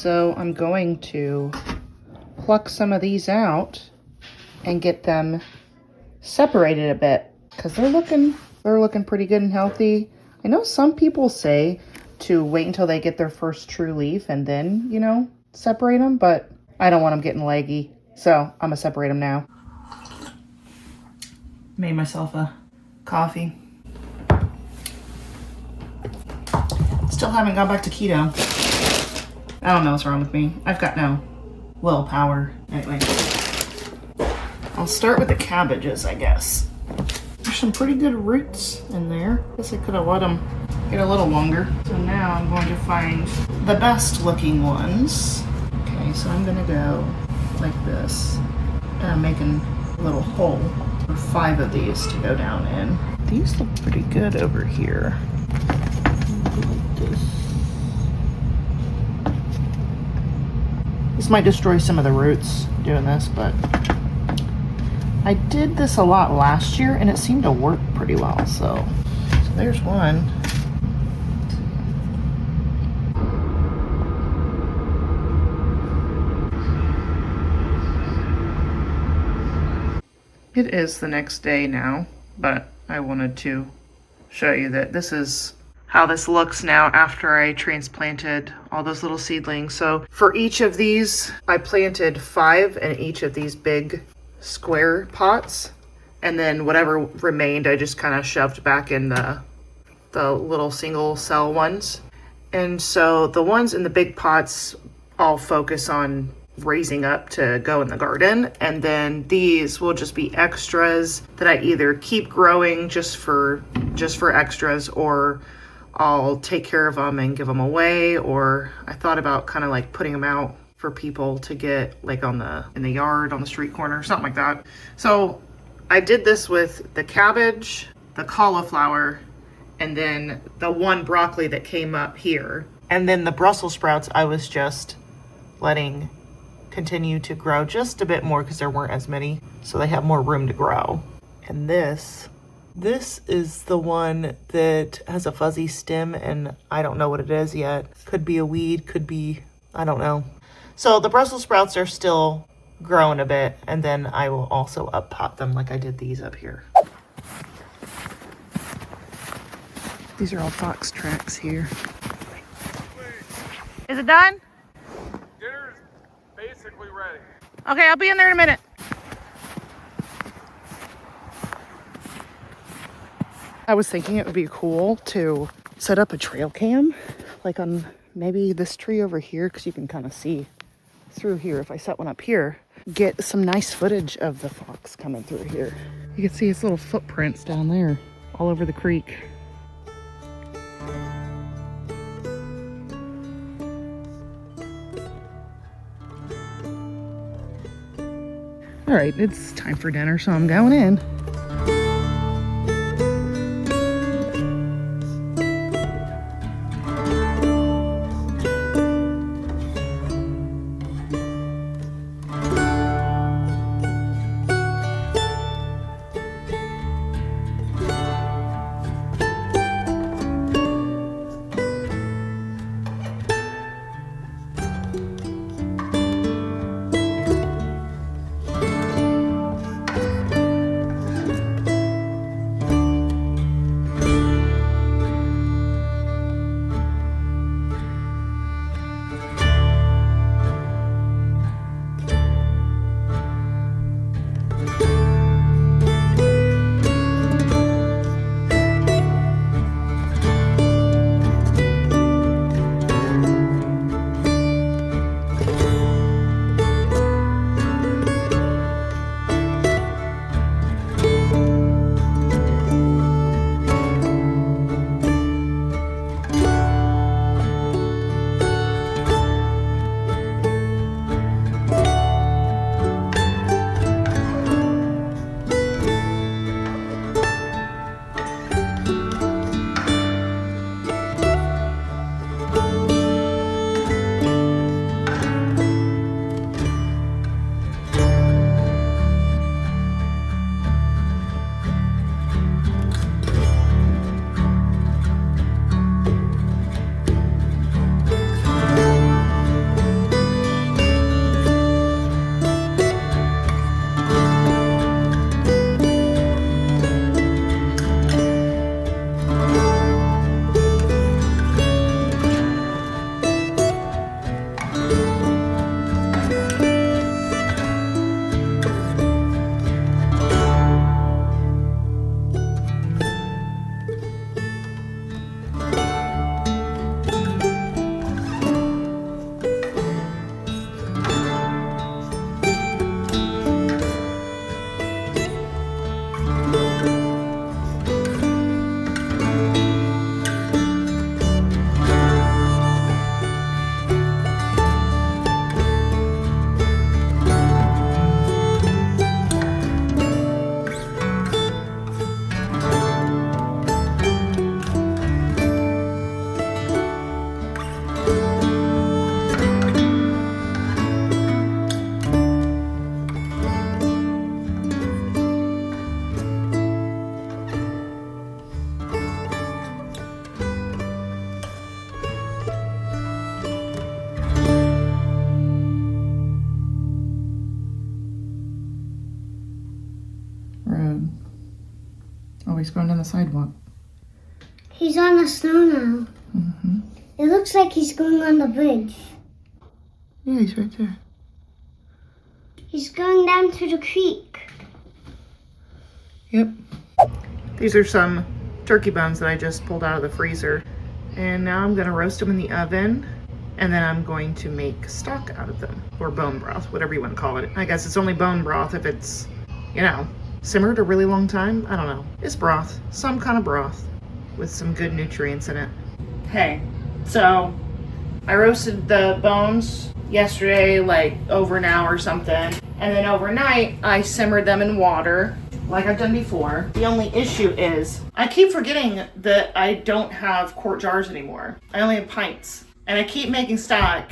So I'm going to pluck some of these out and get them separated a bit because they're looking pretty good and healthy. I know some people say to wait until they get their first true leaf and then, you know, separate them, but I don't want them getting leggy, so I'm gonna separate them now. Made myself a coffee. Still haven't gone back to keto. I don't know what's wrong with me. I've got no willpower. Anyway, I'll start with the cabbages, I guess. There's some pretty good roots in there. Guess I could have let them get a little longer. So now I'm going to find the best looking ones. Okay, so I'm gonna go like this. And I'm making a little hole for 5 of these to go down in. These look pretty good over here. Like this. This might destroy some of the roots doing this, but I did this a lot last year and it seemed to work pretty well. So there's one. It is the next day now, but I wanted to show you that this is how this looks now after I transplanted all those little seedlings. So for each of these, I planted 5 in each of these big square pots. And then whatever remained, I just kind of shoved back in the little single cell ones. And so the ones in the big pots all focus on raising up to go in the garden, and then these will just be extras that I either keep growing just for extras, or I'll take care of them and give them away, or I thought about kind of like putting them out for people to get like in the yard, on the street corner, something like that. So I did this with the cabbage, the cauliflower, and then the one broccoli that came up here. And then the Brussels sprouts I was just letting continue to grow just a bit more because there weren't as many, so they have more room to grow. And this is the one that has a fuzzy stem, and I don't know what it is yet. Could be a weed, could be, I don't know. So the Brussels sprouts are still growing a bit, and then I will also up pot them like I did these up here. These are all fox tracks here. Is it done? Dinner's basically ready. Okay, I'll be in there in a minute. I was thinking it would be cool to set up a trail cam, like on maybe this tree over here, because you can kind of see through here. If I set one up here, get some nice footage of the fox coming through here. You can see his little footprints down there all over the creek. All right, it's time for dinner, so I'm going in. he's going down the sidewalk. He's on the snow now. Mm-hmm. It looks like he's going on the bridge. Yeah, he's right there. He's going down to the creek. Yep. These are some turkey bones that I just pulled out of the freezer. And now I'm gonna roast them in the oven. And then I'm going to make stock out of them. Or bone broth, whatever you want to call it. I guess it's only bone broth if it's, you know, simmered a really long time. I don't know. It's broth. Some kind of broth with some good nutrients in it. Hey, so I roasted the bones yesterday, like over an hour or something. And then overnight, I simmered them in water like I've done before. The only issue is I keep forgetting that I don't have quart jars anymore. I only have pints. And I keep making stock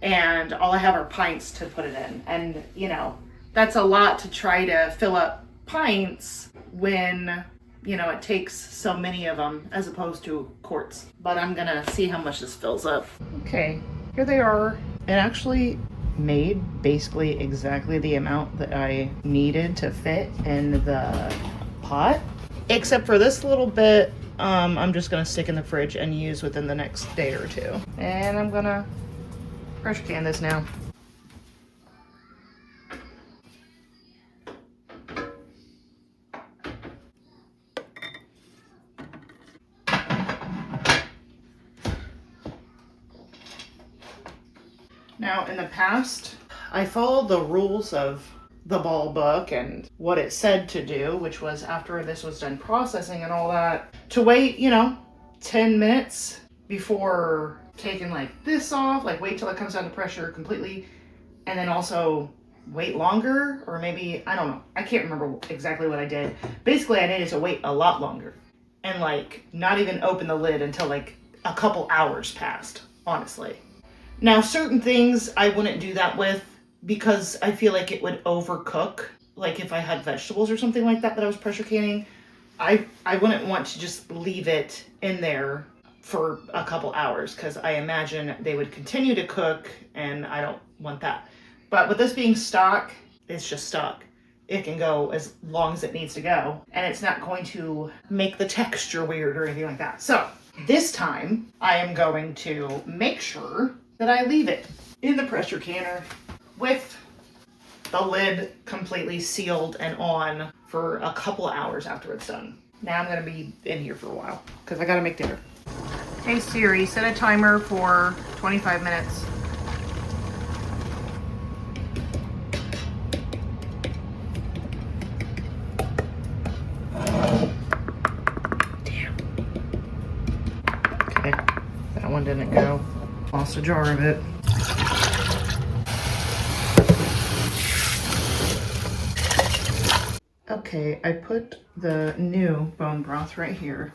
and all I have are pints to put it in. And, you know, that's a lot to try to fill up pints when, you know, it takes so many of them as opposed to quarts. But I'm gonna see how much this fills up. Okay, here they are. It actually made basically exactly the amount that I needed to fit in the pot, except for this little bit. I'm just gonna stick in the fridge and use within the next day or two. And I'm gonna pressure can this now. Now, in the past, I followed the rules of the ball book and what it said to do, which was after this was done processing and all that, to wait, you know, 10 minutes before taking like this off, like wait till it comes down to pressure completely, and then also wait longer, or maybe, I don't know, I can't remember exactly what I did. Basically, I needed to wait a lot longer and like not even open the lid until like a couple hours passed, honestly. Now, certain things I wouldn't do that with because I feel like it would overcook. Like if I had vegetables or something like that I was pressure canning, I wouldn't want to just leave it in there for a couple hours because I imagine they would continue to cook and I don't want that. But with this being stock, it's just stock. It can go as long as it needs to go and it's not going to make the texture weird or anything like that. So this time I am going to make sure that I leave it in the pressure canner with the lid completely sealed and on for a couple hours after it's done. Now I'm gonna be in here for a while because I gotta make dinner. Hey Siri, set a timer for 25 minutes. Damn. Okay, that one didn't go. Lost a jar of it. Okay, I put the new bone broth right here.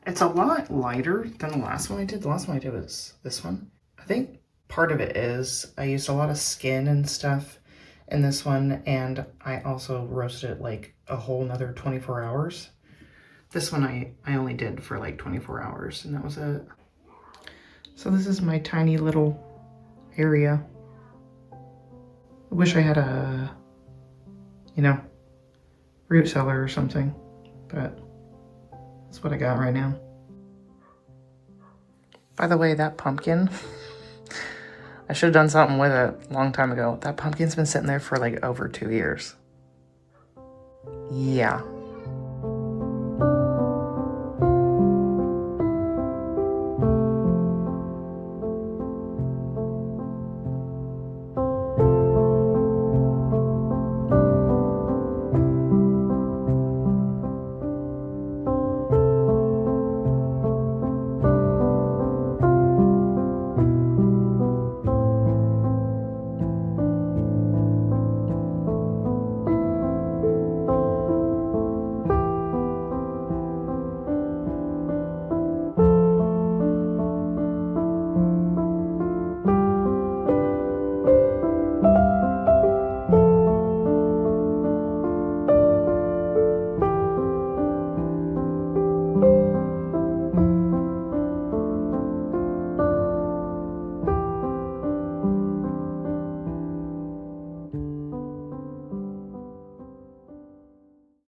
It's a lot lighter than the last one I did. The last one I did was this one. I think part of it is I used a lot of skin and stuff in this one, and I also roasted it like a whole nother 24 hours. This one I only did for like 24 hours, and that was it. So this is my tiny little area. I wish I had a, you know, root cellar or something, but that's what I got right now. By the way, that pumpkin, I should have done something with it a long time ago. That pumpkin's been sitting there for like over 2 years. Yeah.